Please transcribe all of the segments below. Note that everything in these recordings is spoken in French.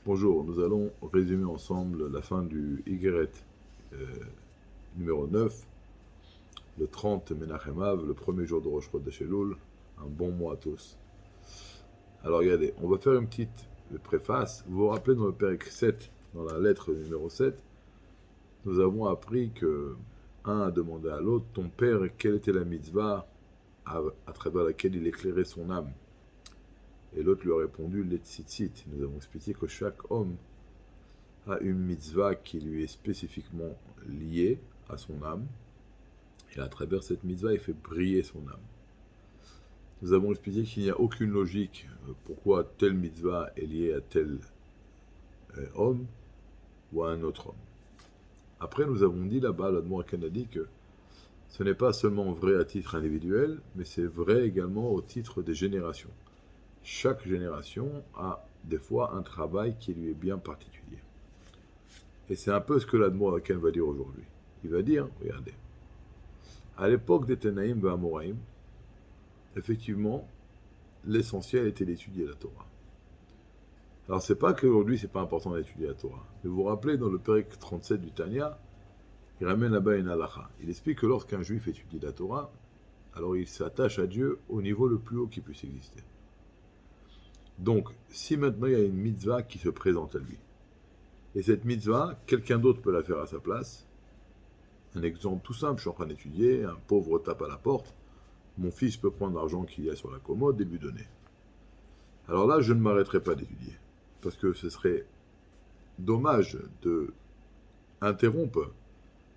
Bonjour, nous allons résumer ensemble la fin du Higueret euh, numéro 9, le 30 Menachem Av, le premier jour de Rosh Chodesh Elul. Un bon mois à tous. Alors regardez, on va faire une petite préface. Vous vous rappelez dans le Pérec 7, dans la lettre numéro 7, nous avons appris que un a demandé à l'autre, ton père, quelle était la mitzvah à travers laquelle il éclairait son âme. Et l'autre lui a répondu, les tzitzit. Nous avons expliqué que chaque homme a une mitzvah qui lui est spécifiquement liée à son âme, et à travers cette mitzvah, il fait briller son âme. Nous avons expliqué qu'il n'y a aucune logique pourquoi telle mitzvah est liée à tel homme ou à un autre homme. Après, nous avons dit là-bas, l'Admoraken a dit que ce n'est pas seulement vrai à titre individuel, mais c'est vrai également au titre des générations. Chaque génération a des fois un travail qui lui est bien particulier. Et c'est un peu ce que l'Admoraken va dire aujourd'hui. Il va dire, regardez, à l'époque des Tenaïm et Amoraïm, effectivement, l'essentiel était d'étudier la Torah. Alors c'est pas qu'aujourd'hui c'est pas important d'étudier la Torah. Mais vous vous rappelez, dans le Pérec 37 du Tanya, il ramène là-bas une halakha. Il explique que lorsqu'un juif étudie la Torah, alors il s'attache à Dieu au niveau le plus haut qui puisse exister. Donc, si maintenant il y a une mitzvah qui se présente à lui, et cette mitzvah, quelqu'un d'autre peut la faire à sa place, un exemple tout simple, je suis en train d'étudier, un pauvre tape à la porte, mon fils peut prendre l'argent qu'il y a sur la commode et lui donner. Alors là, je ne m'arrêterai pas d'étudier, parce que ce serait dommage de interrompre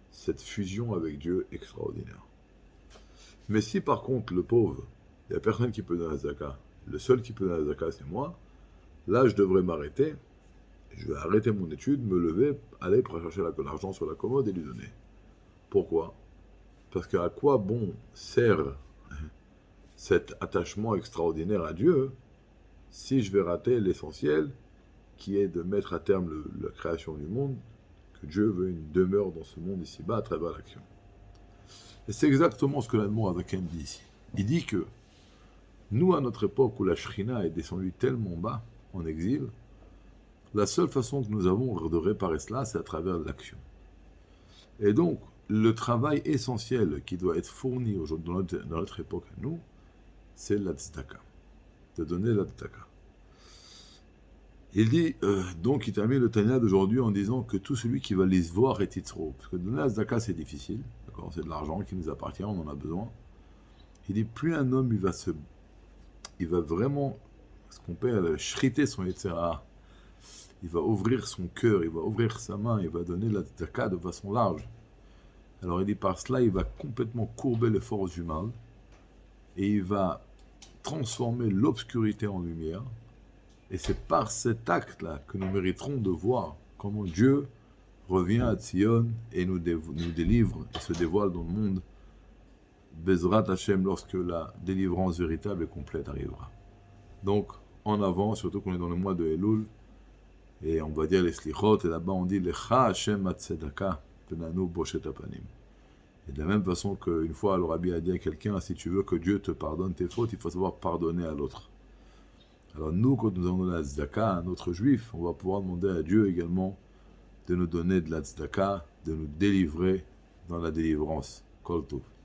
cette fusion avec Dieu extraordinaire. Mais si par contre le pauvre, il n'y a personne qui peut donner la zaka, le seul qui peut donner la zaka c'est moi, là je devrais m'arrêter, je vais arrêter mon étude, me lever, aller pour chercher l'argent sur la commode et lui donner. Pourquoi ? Parce qu'à quoi bon sert cet attachement extraordinaire à Dieu si je vais rater l'essentiel qui est de mettre à terme la création du monde, que Dieu veut une demeure dans ce monde ici-bas à travers l'action. Et c'est exactement ce que l'Admoraken dit ici. Il dit que nous, à notre époque où la Shrina est descendue tellement bas, en exil, la seule façon que nous avons de réparer cela, c'est à travers l'action. Et donc, le travail essentiel qui doit être fourni aujourd'hui dans notre époque à nous, c'est la tzedaka, de donner la tzedaka. Il dit, donc il termine le Tanya d'aujourd'hui en disant que tout celui qui va les voir est titzro, parce que donner la tzedaka c'est difficile, d'accord, c'est de l'argent qui nous appartient, on en a besoin. Il dit, plus un homme il va vraiment, ce qu'on peut shriter son yetzera, il va ouvrir son cœur, il va ouvrir sa main, il va donner la tzedaka de façon large. Alors il dit, par cela, il va complètement courber les forces du mal, et il va transformer l'obscurité en lumière. Et c'est par cet acte-là que nous mériterons de voir comment Dieu revient à Tzion et nous délivre et se dévoile dans le monde. Bezrat Hashem, lorsque la délivrance véritable et complète arrivera. Donc, en avant, surtout qu'on est dans le mois de Elul, et on va dire les slichot, et là-bas on dit Lecha Hashem Atzedaka, Penanu Boshet Apanim. Et de la même façon qu'une fois, le Rabbi a dit à quelqu'un, si tu veux que Dieu te pardonne tes fautes, il faut savoir pardonner à l'autre. Alors nous, quand nous allons donner la tzedaka à un autre juif, on va pouvoir demander à Dieu également de nous donner de la tzedaka, de nous délivrer dans la délivrance. Kol Tov.